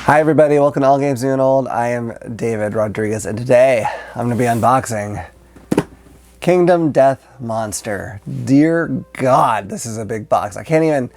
Hi everybody, welcome to All Games New and Old. I am David Rodriguez, and today I'm going to be unboxing Kingdom Death Monster. Dear God, this is a big box. I can't even,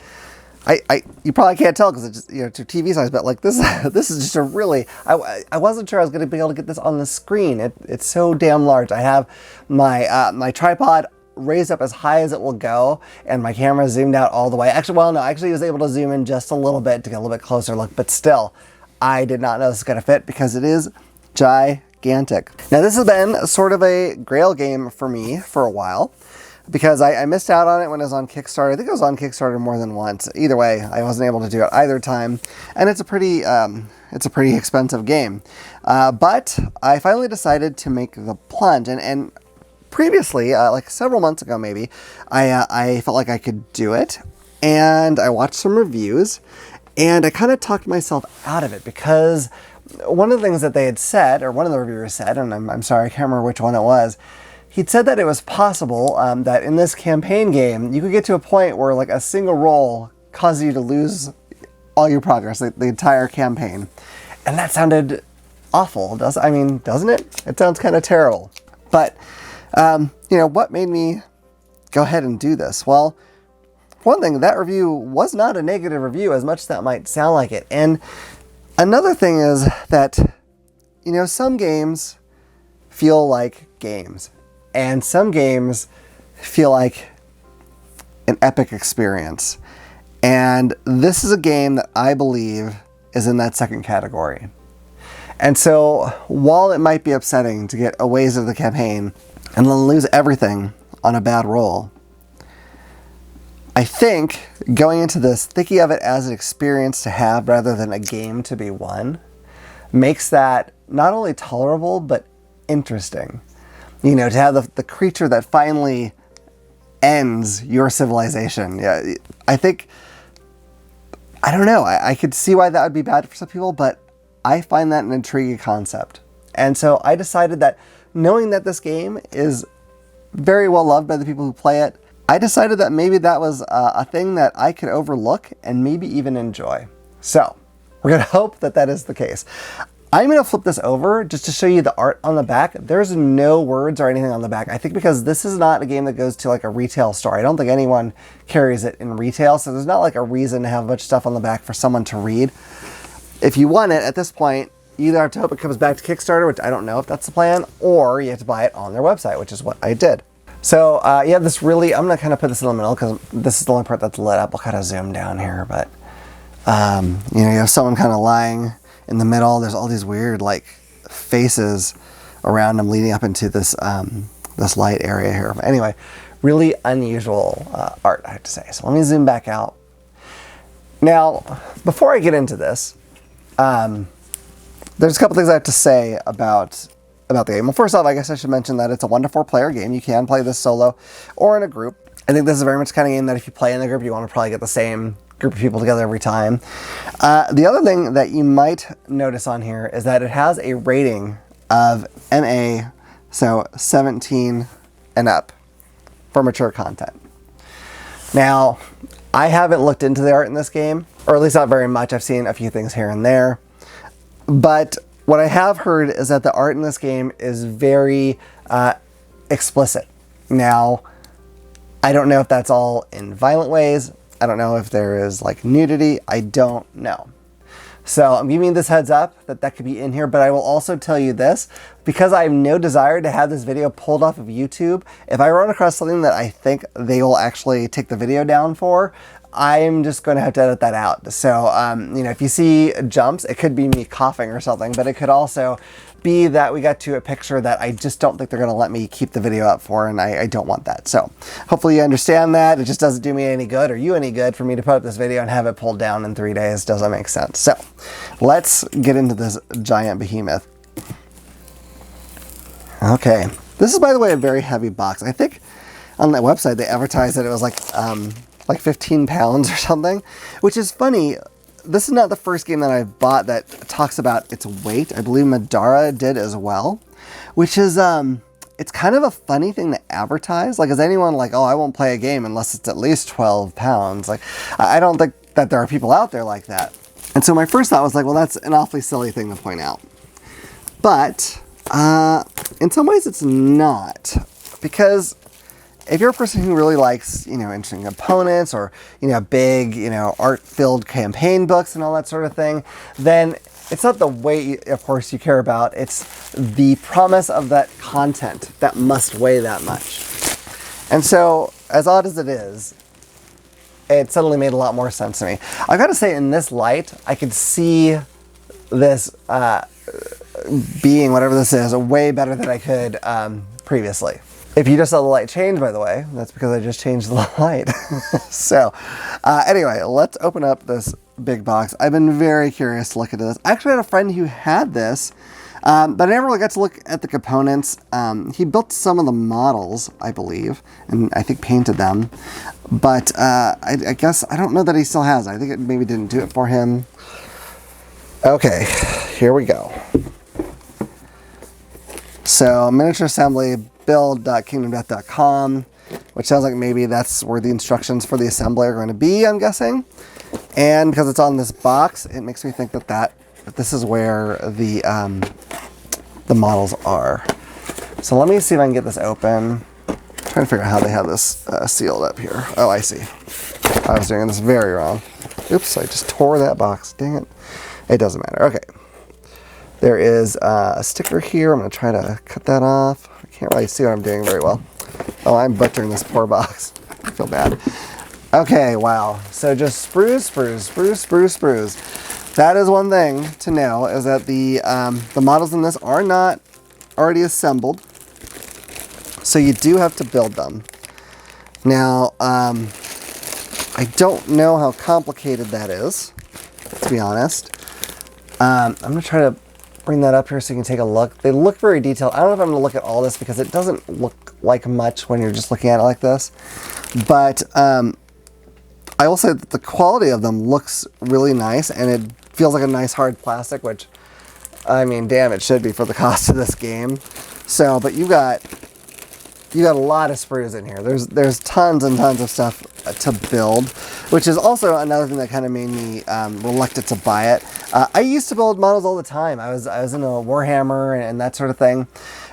you probably can't tell because it's just, it's your TV size, but like this is just a really, I wasn't sure I was going to be able to get this on the screen. It's so damn large. I have my, my tripod raised up as high as it will go, and my camera zoomed out all the way. Actually, well, no, I actually was able to zoom in just a little bit to get a little bit closer look, but still, I did not know this was going to fit because it is gigantic. Now, this has been sort of a grail game for me for a while because I missed out on it when it was on Kickstarter. I think it was on Kickstarter more than once. Either way, I wasn't able to do it either time, and it's a pretty expensive game. But I finally decided to make the plunge, and previously, like several months ago maybe, I felt like I could do it, and I watched some reviews, and I kind of talked myself out of it because one of the things that they had said, or one of the reviewers said, and I'm sorry, I can't remember which one it was, he'd said that it was possible that in this campaign game, you could get to a point where like a single roll causes you to lose all your progress, like the entire campaign. And that sounded awful, doesn't it? It sounds kind of terrible. But what made me go ahead and do this? Well, one thing, that review was not a negative review as much as that might sound like it. And another thing is that, some games feel like games, and some games feel like an epic experience. And this is a game that I believe is in that second category. And so while it might be upsetting to get a ways of the campaign and then lose everything on a bad roll, I think going into this, thinking of it as an experience to have rather than a game to be won, makes that not only tolerable, but interesting. To have the creature that finally ends your civilization. Yeah, I don't know, I could see why that would be bad for some people, but I find that an intriguing concept. And so I decided that knowing that this game is very well loved by the people who play it, I decided that maybe that was a thing that I could overlook and maybe even enjoy. So we're going to hope that that is the case. I'm going to flip this over just to show you the art on the back. There's no words or anything on the back. I think because this is not a game that goes to like a retail store. I don't think anyone carries it in retail, so there's not like a reason to have a bunch of stuff on the back for someone to read. If you want it at this point, you either have to hope it comes back to Kickstarter, which I don't know if that's the plan, or you have to buy it on their website, which is what I did. So you have this really, I'm going to kind of put this in the middle because this is the only part that's lit up. I'll kind of zoom down here, but you have someone kind of lying in the middle. There's all these weird like faces around them leading up into this this light area here. But anyway, really unusual art, I have to say. So let me zoom back out. Now, before I get into this, there's a couple things I have to say about the game. Well, first off, I guess I should mention that it's a 1 to 4 player game. You can play this solo or in a group. I think this is very much the kind of game that if you play in the group, you want to probably get the same group of people together every time. The other thing that you might notice on here is that it has a rating of NA, so 17 and up for mature content. Now, I haven't looked into the art in this game, or at least not very much. I've seen a few things here and there. But what I have heard is that the art in this game is very explicit. Now, I don't know if that's all in violent ways. I don't know if there is like nudity. I don't know. So I'm giving you this heads up that could be in here, but I will also tell you this, because I have no desire to have this video pulled off of YouTube. If I run across something that I think they will actually take the video down for, I'm just going to have to edit that out. So, if you see jumps, it could be me coughing or something, but it could also be that we got to a picture that I just don't think they're going to let me keep the video up for, and I don't want that. So hopefully you understand that. It just doesn't do me any good or you any good for me to put up this video and have it pulled down in 3 days. Doesn't make sense. So let's get into this giant behemoth. Okay. This is, by the way, a very heavy box. I think on that website they advertised that it was like 15 pounds or something, which is funny. This is not the first game that I've bought that talks about its weight. I believe Madara did as well, which is, it's kind of a funny thing to advertise. Like, is anyone like, oh, I won't play a game unless it's at least 12 pounds? Like, I don't think that there are people out there like that. And so my first thought was like, well, that's an awfully silly thing to point out. But in some ways it's not, because if you're a person who really likes, interesting components or, big, art-filled campaign books and all that sort of thing, then it's not the weight, of course, you care about. It's the promise of that content that must weigh that much. And so, as odd as it is, it suddenly made a lot more sense to me. I've got to say, in this light, I could see this being, whatever this is, way better than I could previously. If you just saw the light change, by the way, that's because I just changed the light. So, anyway, let's open up this big box. I've been very curious to look into this. I actually had a friend who had this, but I never really got to look at the components. He built some of the models, I believe, and I think painted them. But I guess, I don't know that he still has. I think it maybe didn't do it for him. Okay, here we go. So, miniature assembly, build.kingdomdeath.com, which sounds like maybe that's where the instructions for the assembly are going to be, I'm guessing. And because it's on this box, it makes me think that this is where the models are. So let me see if I can get this open. I'm trying to figure out how they have this sealed up here. Oh, I see. I was doing this very wrong. Oops, I just tore that box. Dang it. It doesn't matter. Okay. There is a sticker here. I'm going to try to cut that off. I can't really see what I'm doing very well. Oh, I'm butchering this poor box. I feel bad. Okay, wow. So just sprues. That is one thing to know, is that the models in this are not already assembled. So you do have to build them. Now, I don't know how complicated that is, to be honest. I'm going to try to bring that up here so you can take a look. They look very detailed. I don't know if I'm going to look at all this because it doesn't look like much when you're just looking at it like this. But I will say that the quality of them looks really nice, and it feels like a nice hard plastic, which, I mean, damn, it should be for the cost of this game. So, but you got a lot of sprues in here. There's tons and tons of stuff to build, which is also another thing that kind of made me reluctant to buy it. I used to build models all the time. I was into Warhammer and that sort of thing,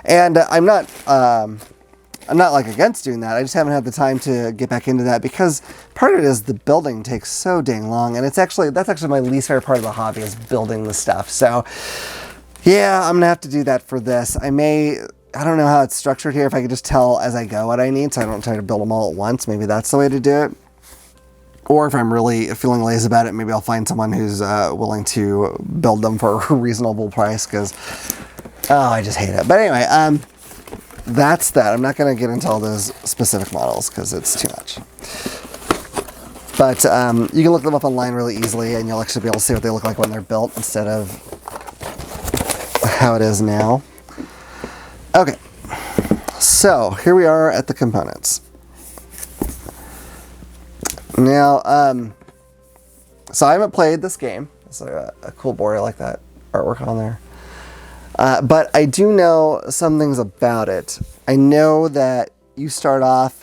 and I'm not like against doing that. I just haven't had the time to get back into that, because part of it is the building takes so dang long, and that's actually my least favorite part of the hobby, is building the stuff. So yeah, I'm gonna have to do that for this. I don't know how it's structured here, if I could just tell as I go what I need, so I don't try to build them all at once. Maybe that's the way to do it. Or if I'm really feeling lazy about it, maybe I'll find someone who's willing to build them for a reasonable price, because, oh, I just hate it. But anyway, that's that. I'm not going to get into all those specific models because it's too much. But you can look them up online really easily, and you'll actually be able to see what they look like when they're built instead of how it is now. Okay, so here we are at the components. Now, so I haven't played this game. It's a cool board. I like that artwork on there. But I do know some things about it. I know that you start off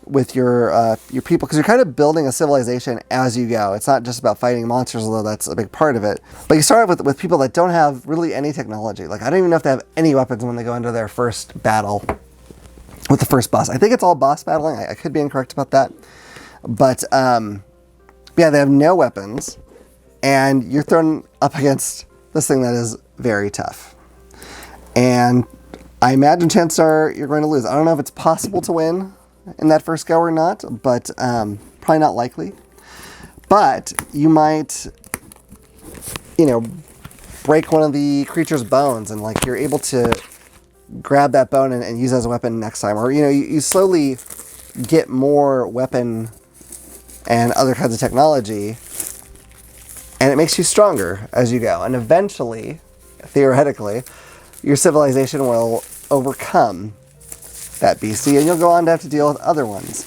with your people, because you're kind of building a civilization as you go. It's not just about fighting monsters, although that's a big part of it. But you start off with people that don't have really any technology. Like, I don't even know if they have any weapons when they go into their first battle with the first boss. I think it's all boss battling. I could be incorrect about that. But yeah, they have no weapons, and you're thrown up against this thing that is very tough. And I imagine chances are you're going to lose. I don't know if it's possible to win in that first go or not, but probably not likely. But you might, break one of the creature's bones, and like you're able to grab that bone and use it as a weapon next time. Or, you slowly get more weapon and other kinds of technology, and it makes you stronger as you go. And eventually, theoretically, your civilization will overcome that beastie, and you'll go on to have to deal with other ones.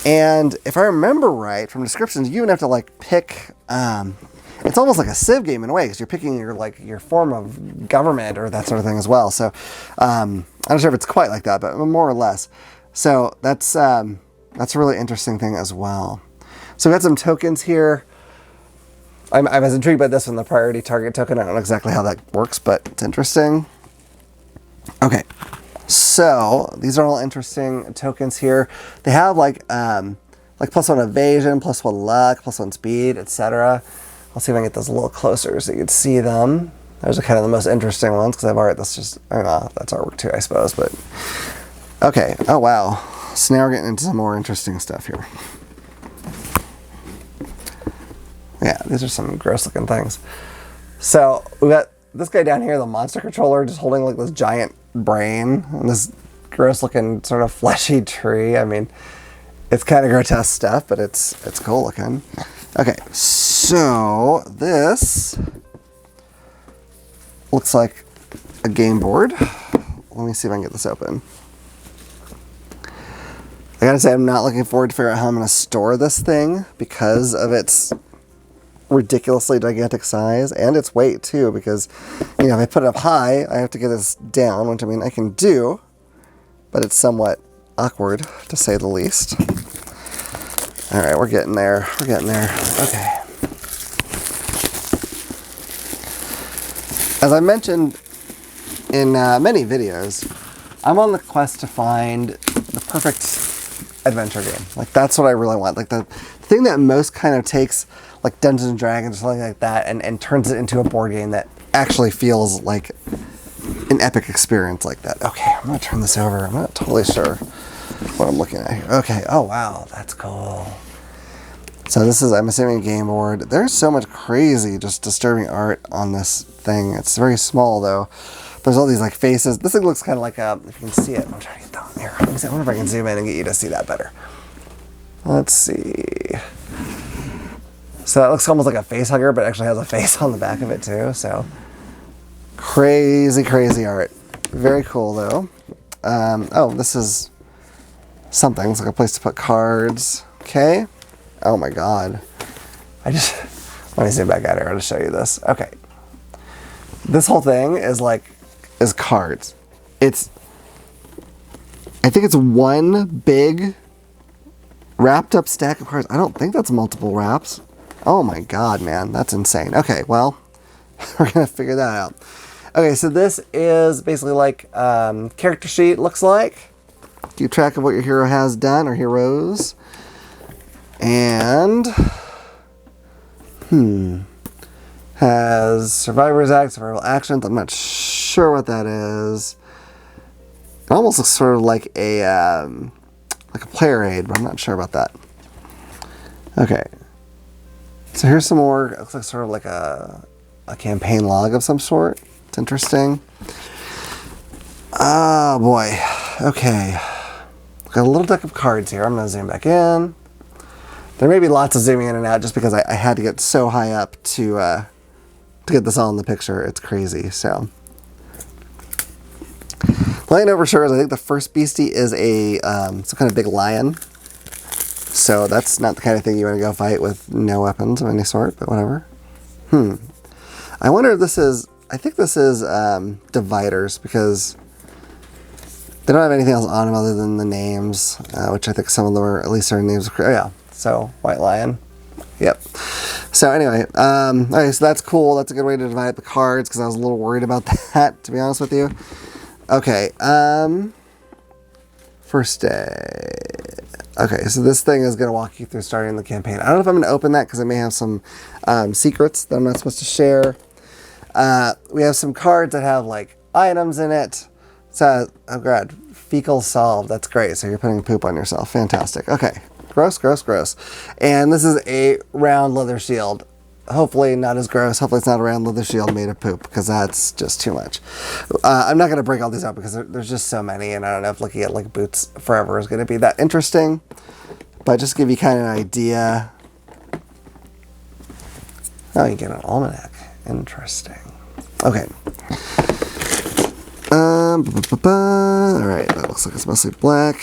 And if I remember right from descriptions, you even have to like pick, it's almost like a Civ game in a way, because you're picking your form of government or that sort of thing as well. So I'm not sure if it's quite like that, but more or less. So that's a really interesting thing as well. So we got some tokens here. I was intrigued by this one, the priority target token. I don't know exactly how that works, but it's interesting. Okay, so these are all interesting tokens here. They have like +1 evasion, +1 luck, +1 speed, etc. I'll see if I can get those a little closer so you can see them. Those are kind of the most interesting ones because I've already, that's just, I don't know, that's artwork too, I suppose, but. Okay, oh wow. So now we're getting into some more interesting stuff here. Yeah, these are some gross looking things. So we got this guy down here, the monster controller, just holding like this giant brain and this gross looking sort of fleshy tree. I mean, it's kind of grotesque stuff, but it's cool looking. Okay, so this looks like a game board. Let me see if I can get this open. I gotta say, I'm not looking forward to figure out how I'm gonna store this thing because of its ridiculously gigantic size and its weight too, because, you know, if I put it up high, I have to get this down, which I mean I can do, but it's somewhat awkward to say the least. All right, we're getting there. We're getting there. Okay. As I mentioned in many videos, I'm on the quest to find the perfect adventure game. Like, that's what I really want. Like, the thing that most kind of takes like Dungeons and Dragons or something like that and turns it into a board game that actually feels like an epic experience like that. Okay, I'm gonna turn this over. I'm not totally sure what I'm looking at here. Okay, oh wow, that's cool. So this is, I'm assuming, a game board. There's so much crazy, just disturbing art on this thing. It's very small though. There's all these like faces. This thing looks kind of like a, if you can see it, I'm trying to get down here. I wonder if I can zoom in and get you to see that better. Let's see. So that looks almost like a face hugger, but actually has a face on the back of it too. So crazy, crazy art. Very cool though. Oh, this is something. It's like a place to put cards. Okay. Oh my God. Let me zoom back at her to show you this. Okay. This whole thing is cards. I think it's one big wrapped up stack of cards. I don't think that's multiple wraps. Oh my God, man, that's insane. Okay, well, we're gonna figure that out. Okay, so this is basically like character sheet, looks like. Keep track of what your hero has done, or heroes. And, has Survivor's Act, Survival Actions. I'm not sure what that is. It almost looks sort of like a player aid, but I'm not sure about that. Okay. So here's some more, it looks like sort of like a campaign log of some sort. It's interesting. Oh boy. Okay. Got a little deck of cards here. I'm gonna zoom back in. There may be lots of zooming in and out just because I had to get so high up to get this all in the picture. It's crazy, so. Laying over shores, I think the first beastie is a some kind of big lion. So that's not the kind of thing you want to go fight with no weapons of any sort, but whatever. I wonder if this is, I think this is dividers, because they don't have anything else on them other than the names, which I think some of them are, at least their names. Oh yeah, so white lion. Yep. So anyway, okay, so that's cool. That's a good way to divide up the cards, because I was a little worried about that, to be honest with you. Okay, first day. Okay, so this thing is going to walk you through starting the campaign. I don't know if I'm going to open that because I may have some secrets that I'm not supposed to share. We have some cards that have like items in it. So, oh God, fecal solved. That's great. So you're putting poop on yourself. Fantastic. Okay, gross, gross, gross. And this is a round leather shield. Hopefully not as gross. Hopefully it's not a round leather shield made of poop, because that's just too much. I'm not going to break all these out because there's just so many, and I don't know if looking at like boots forever is going to be that interesting. But just to give you kind of an idea. Oh, you get an almanac. Interesting. Okay. All right, that looks like it's mostly black.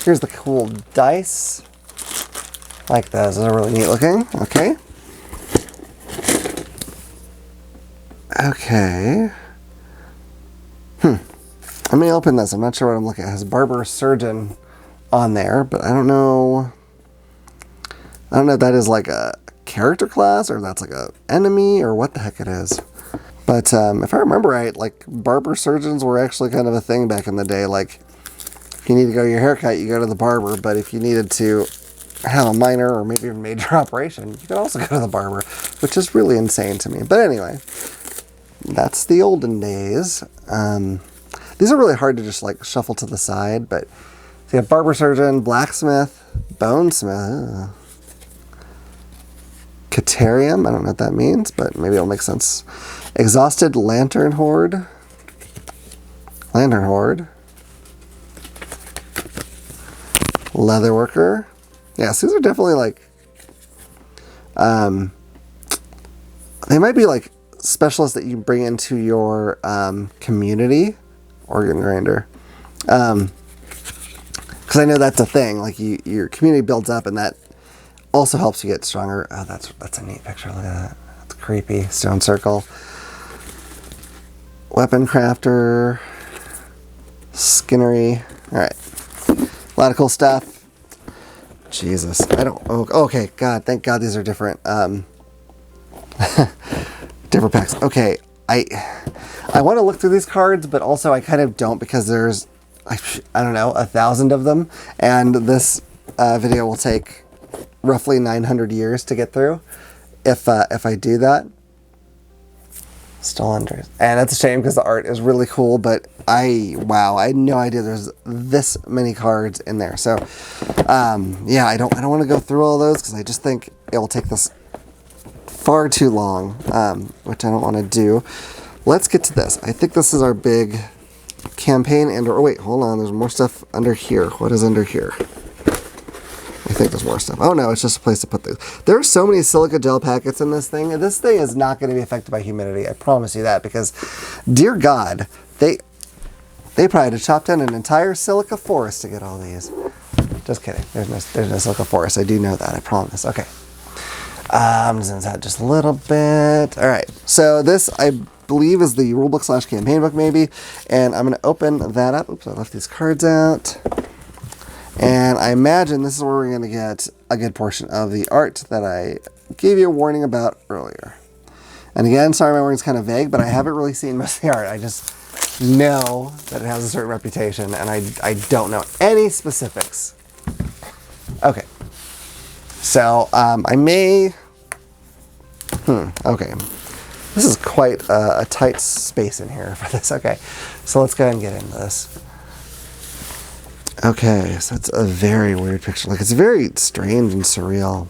Here's the cool dice. Like those. Those are really neat looking. Okay. Okay. Let me open this. I'm not sure what I'm looking at. It has Barber Surgeon on there, but I don't know. I don't know if that is like a character class or that's like a enemy or what the heck it is. But if I remember right, like barber surgeons were actually kind of a thing back in the day. Like if you need to go to your haircut, you go to the barber. But if you needed to have a minor or maybe even major operation, you could also go to the barber, which is really insane to me. But anyway, that's the olden days. These are really hard to just like shuffle to the side, but so you have barber surgeon, blacksmith, bonesmith, Caterium, I don't know what that means, but maybe it'll make sense. Exhausted lantern horde. Lantern horde. Leatherworker. Yes, these are definitely like, they might be like specialists that you bring into your community. Organ grinder. Because I know that's a thing. Like your community builds up, and that also helps you get stronger. Oh, that's a neat picture. Look at that. That's creepy. Stone circle. Weapon crafter. Skinnery. All right. A lot of cool stuff. Jesus. I don't... Oh, okay. God. Thank God these are different. Different packs. Okay. I want to look through these cards, but also I kind of don't because there's, I don't know, 1,000 of them. And this video will take roughly 900 years to get through if I do that. Still under. And that's a shame because the art is really cool, but wow, I had no idea there's this many cards in there. So, yeah, I don't want to go through all those because I just think it will take this far too long, which I don't want to do. Let's get to this. I think this is our big campaign and, oh wait, hold on, there's more stuff under here. What is under here? I think there's more stuff. Oh no, it's just a place to put these. There are so many silica gel packets in this thing, and this thing is not going to be affected by humidity. I promise you that, because, dear God, they probably had to chop down an entire silica forest to get all these. Just kidding. There's no silica forest. I do know that. I promise. Okay. Zoom out just a little bit. All right. So this, I believe, is the rulebook / campaign book, maybe. And I'm going to open that up. Oops, I left these cards out. And I imagine this is where we're going to get a good portion of the art that I gave you a warning about earlier. And again, sorry my wording's kind of vague, but I haven't really seen most of the art. I just know that it has a certain reputation, and I don't know any specifics. Okay. So, I may... okay. This is quite a tight space in here for this. Okay. So let's go ahead and get into this. Okay, so it's a very weird picture. Like, it's very strange and surreal.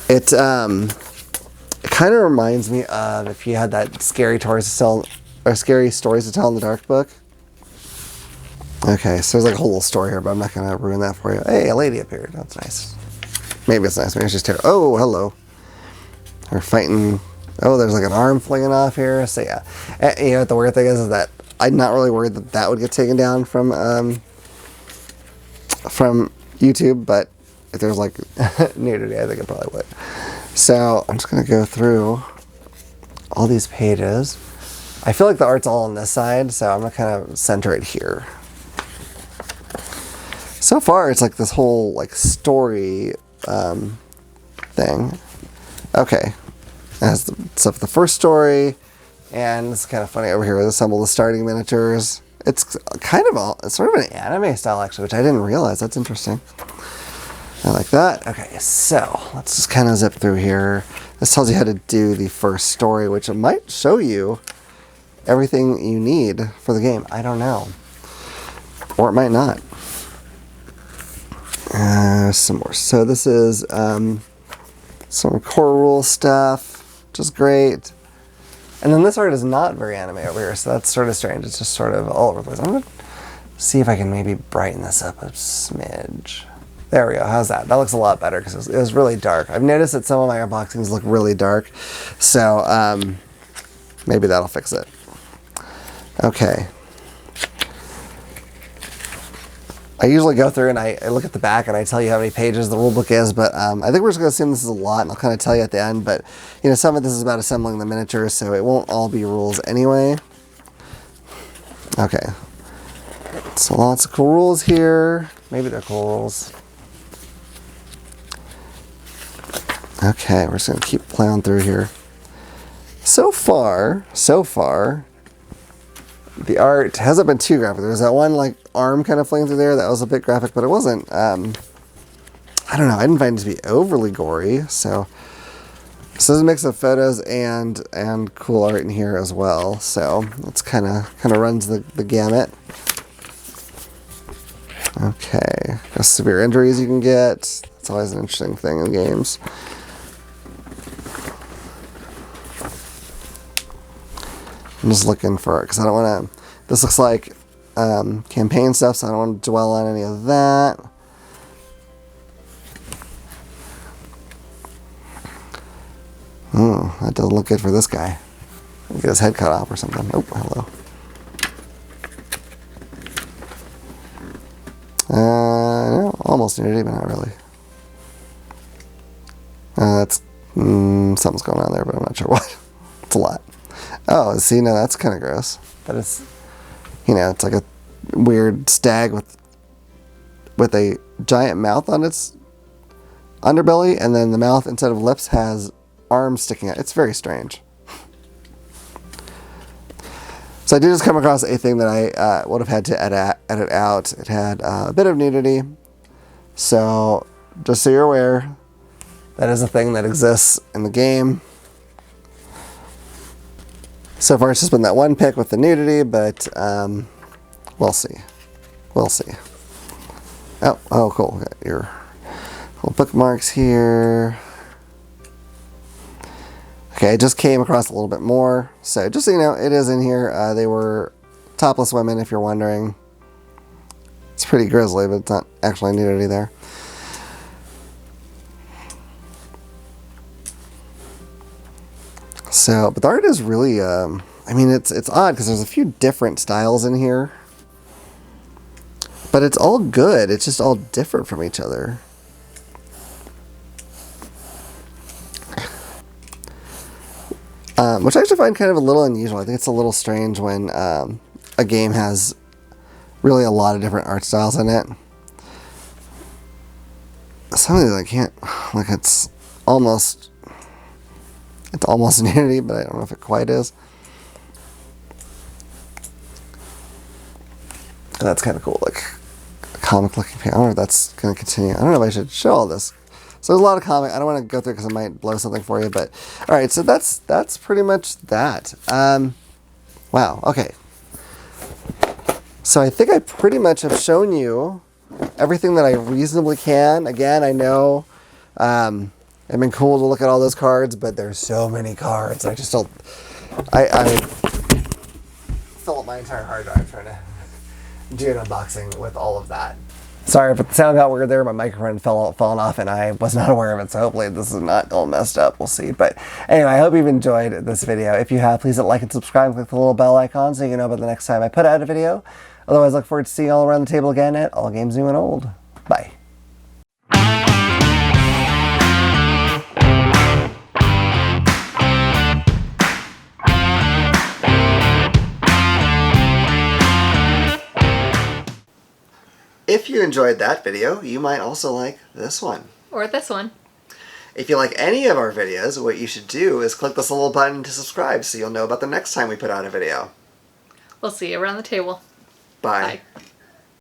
It kind of reminds me of if you had that scary stories to tell, or scary stories to tell in the dark book. Okay, so there's like a whole little story here, but I'm not going to ruin that for you. Hey, a lady appeared. That's nice. Maybe it's nice. Maybe it's just terrible. Oh, hello. We're fighting. Oh, there's like an arm flinging off here. So yeah, and, you know what the weird thing is that I'm not really worried that that would get taken down from YouTube, but if there's like nudity, I think it probably would. So I'm just gonna go through all these pages. I feel like the art's all on this side, so I'm gonna kind of center it here. So far, it's like this whole like story thing. Okay, that's the first story, and it's kind of funny over here. We assemble the starting miniatures. It's kind of it's sort of an anime style actually, which I didn't realize. That's interesting. I like that. Okay, so let's just kind of zip through here. This tells you how to do the first story, which it might show you everything you need for the game. I don't know, or it might not. Some more. So this is some core rule stuff, which is great. And then this art is not very anime over here, so that's sort of strange. It's just sort of all over the place. I'm going to see if I can maybe brighten this up a smidge. There we go. How's that? That looks a lot better because it was really dark. I've noticed that some of my unboxings look really dark, so maybe that'll fix it. Okay. I usually go through and I look at the back and I tell you how many pages the rulebook is, but I think we're just going to assume this is a lot, and I'll kind of tell you at the end. But you know, some of this is about assembling the miniatures, so it won't all be rules anyway. Okay, so lots of cool rules here. Maybe they're cool rules. Okay, we're just going to keep plowing through here. So far, the art hasn't been too graphic. There was that one like arm kind of flying through there that was a bit graphic, but it wasn't, I don't know, I didn't find it to be overly gory. So there's a mix of photos and cool art in here as well. So it's kind of runs the gamut. Okay, there's severe injuries you can get. It's always an interesting thing in games. I'm just looking for it because I don't want to. This looks like campaign stuff, so I don't want to dwell on any of that. That doesn't look good for this guy. Get his head cut off or something. Oh, hello. No, almost nudity, but not really. That's something's going on there, but I'm not sure what. It's a lot. Oh, see, no, that's kind of gross. But it's, it's like a weird stag with a giant mouth on its underbelly, and then the mouth, instead of lips, has arms sticking out. It's very strange. So I did just come across a thing that I would have had to edit out. It had a bit of nudity. So just so you're aware, that is a thing that exists in the game. So far it's just been that one pick with the nudity, but we'll see. We'll see. Oh, cool. Got your little bookmarks here. Okay, I just came across a little bit more. So just so you know, it is in here. They were topless women, if you're wondering. It's pretty grisly, but it's not actually nudity there. So, but the art is really, I mean, it's odd because there's a few different styles in here. But it's all good. It's just all different from each other. Which I actually find kind of a little unusual. I think it's a little strange when a game has really a lot of different art styles in it. Some of these I can't, like it's almost nudity, but I don't know if it quite is. And that's kind of cool, like a comic looking page. I don't know if that's going to continue. I don't know if I should show all this. So there's a lot of comic. I don't want to go through because I might blow something for you, but all right. So that's pretty much that. Wow. Okay. So I think I pretty much have shown you everything that I reasonably can. Again, I know it'd been cool to look at all those cards, but there's so many cards. I just don't. I fill up my entire hard drive trying to do an unboxing with all of that. Sorry if the sound got weird there. My microphone fallen off and I was not aware of it, so hopefully this is not all messed up. We'll see. But anyway, I hope you've enjoyed this video. If you have, please hit like and subscribe. Click the little bell icon so you can know about the next time I put out a video. Otherwise, look forward to seeing you all around the table again at All Games New and Old. Bye. If you enjoyed that video, you might also like this one. Or this one. If you like any of our videos, what you should do is click this little button to subscribe so you'll know about the next time we put out a video. We'll see you around the table. Bye. Bye.